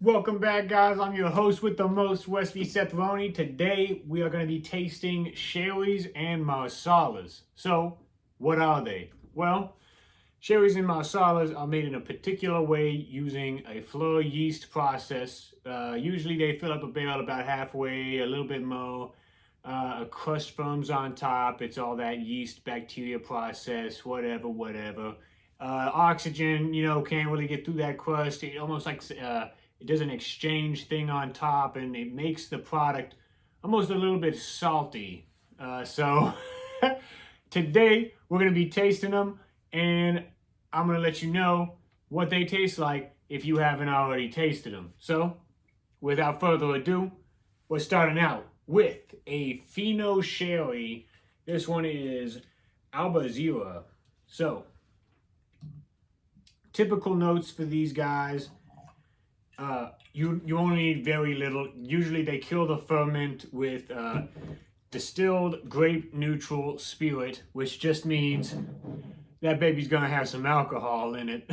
Welcome back, guys. I'm your host with the most, Wesley Sethroni. Today, we are going to be tasting sherries and marsalas. So, what are they? Well, sherries and marsalas are made in a particular way using a flour yeast process. Usually, they fill up a barrel about halfway, a little bit more. A crust forms on top. It's all that yeast bacteria process, whatever. Oxygen, can't really get through that crust. It almost like it does an exchange thing on top, and it makes the product almost a little bit salty. So today we're gonna be tasting them, and I'm gonna let you know what they taste like if you haven't already tasted them. So, without further ado, we're starting out with a Fino Sherry. This one is Albazira. So, typical notes for these guys. You only need very little. Usually they kill the ferment with distilled grape neutral spirit, which just means that baby's gonna have some alcohol in it.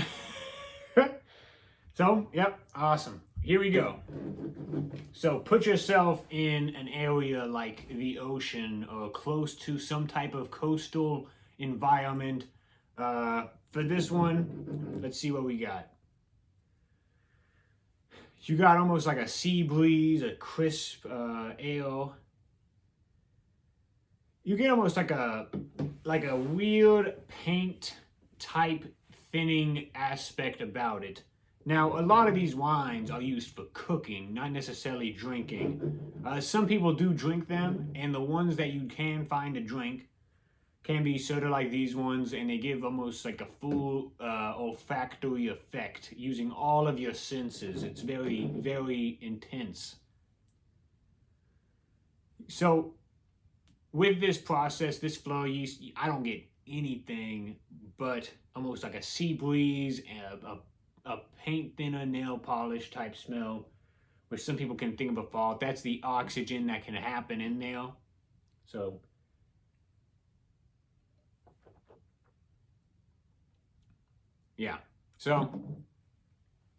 So, yep, awesome. Here we go. So put yourself in an area like the ocean or close to some type of coastal environment. For this one, let's see what we got. You got almost like a sea breeze, a crisp ale. You get almost like a weird paint type thinning aspect about it. Now, a lot of these wines are used for cooking, not necessarily drinking. Some people do drink them, and the ones that you can find to drink can be sort of like these ones, and they give almost like a full olfactory effect using all of your senses. It's very, very intense. So, with this process, this flour yeast, I don't get anything but almost like a sea breeze and a paint thinner, nail polish type smell, which some people can think of a fault. That's the oxygen that can happen in there. So, yeah. So,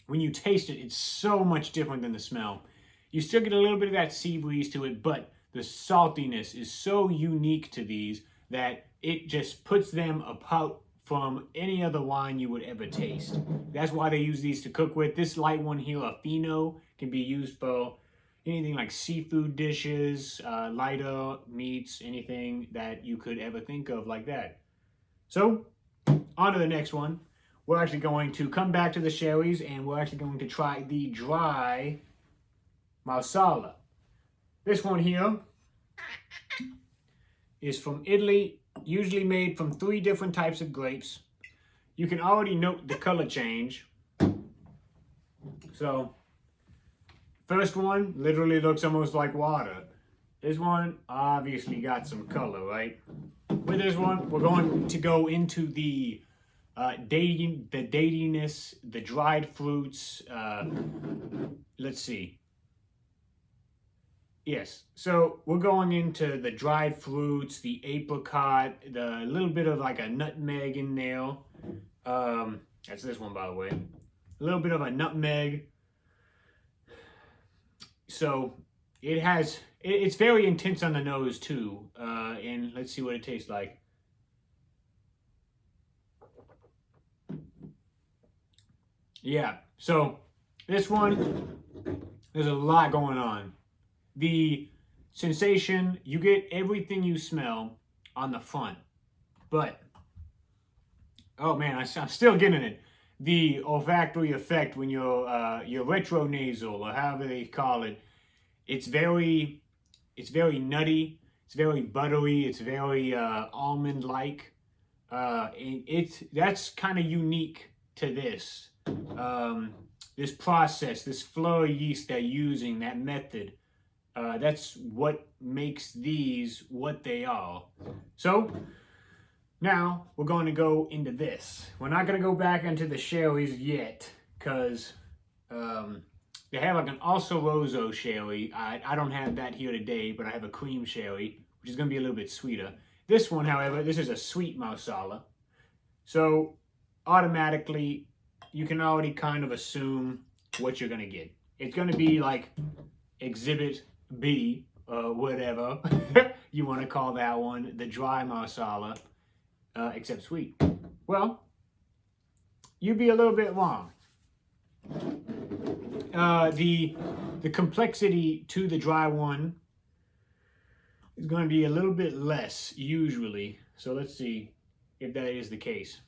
when you taste it, it's so much different than the smell. You still get a little bit of that sea breeze to it, but the saltiness is so unique to these that it just puts them apart from any other wine you would ever taste. That's why they use these to cook with. This light one here, a Fino, can be used for anything like seafood dishes, lighter meats, anything that you could ever think of like that. So, on to the next one. We're actually going to come back to the sherries, and we're actually going to try the dry Marsala. This one here is from Italy, usually made from 3 different types of grapes. You can already note the color change. So, first one literally looks almost like water. This one obviously got some color, right? With this one, we're going to go into the datiness, the dried fruits. Let's see. Yes, so we're going into the dried fruits, the apricot, the little bit of like a nutmeg in there. That's this one, by the way. A little bit of a nutmeg. So it's very intense on the nose too. And let's see what it tastes like. Yeah, so this one, there's a lot going on. The sensation, you get everything you smell on the front, but oh man, I'm still getting it. The olfactory effect when you're retronasal or however they call it, it's very nutty, it's very buttery, it's very almond like. That's kind of unique to this. This process, this flour yeast they're using, that method. That's what makes these what they are. So, now we're going to go into this. We're not going to go back into the sherries yet, because they have like an Alsa Rosso sherry. I don't have that here today, but I have a cream sherry, which is going to be a little bit sweeter. This one, however, this is a sweet Marsala. So, automatically, you can already kind of assume what you're going to get. It's going to be like Exhibit B, whatever you want to call that one, the dry Marsala, except sweet. Well, you'd be a little bit wrong. The complexity to the dry one is going to be a little bit less usually. So let's see if that is the case.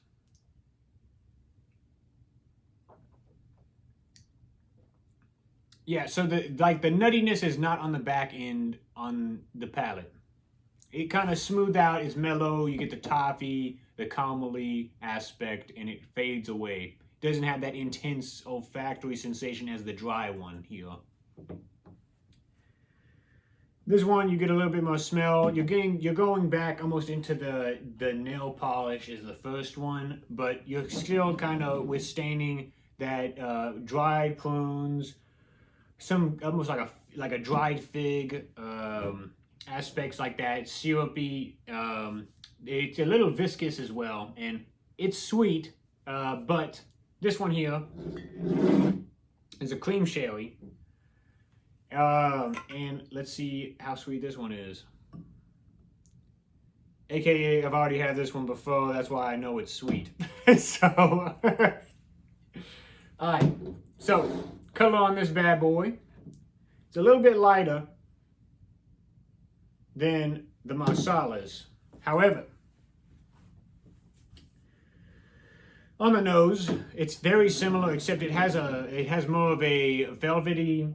Yeah, so the nuttiness is not on the back end on the palate. It kind of smooth out, it's mellow, you get the toffee, the caramely aspect, and it fades away. It doesn't have that intense olfactory sensation as the dry one here. This one, you get a little bit more smell. You're going back almost into the nail polish is the first one, but you're still kind of withstanding that dried prunes, some almost like a dried fig, aspects like that, syrupy. It's a little viscous as well, and it's sweet. But this one here is a cream sherry. And let's see how sweet this one is. AKA, I've already had this one before, that's why I know it's sweet. So, alright, so color on this bad boy. It's a little bit lighter than the Marsalas. However, on the nose, it's very similar, except it has more of a velvety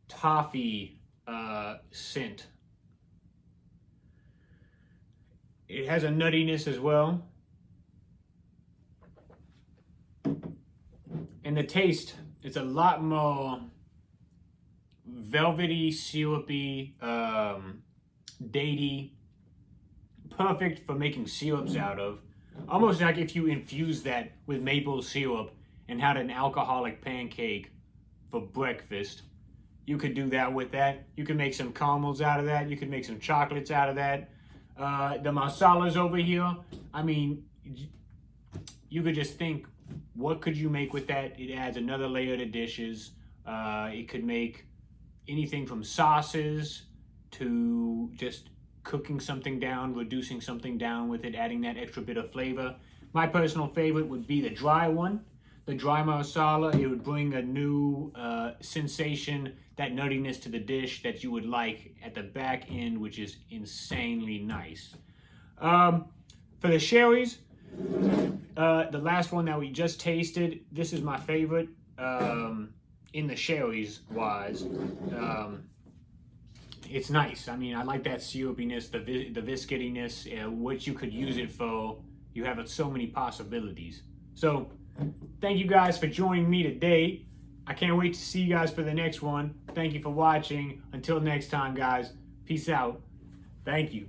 toffee scent. It has a nuttiness as well. And the taste, it's a lot more velvety, syrupy, datey. Perfect for making syrups out of. Almost like if you infuse that with maple syrup and had an alcoholic pancake for breakfast. You could do that with that. You could make some caramels out of that. You could make some chocolates out of that. The Marsalas over here, I mean, you could just think, what could you make with that? It adds another layer to dishes. It could make anything from sauces to just cooking something down, reducing something down with it, adding that extra bit of flavor. My personal favorite would be the dry one. The dry Marsala, it would bring a new sensation, that nuttiness to the dish that you would like at the back end, which is insanely nice. For the sherries, the last one that we just tasted, this is my favorite in the sherries wise. It's nice. I mean, I like that syrupiness, the viscidiness, what you could use it for. You have so many possibilities. So, thank you guys for joining me today. I can't wait to see you guys for the next one. Thank you for watching. Until next time, guys. Peace out. Thank you.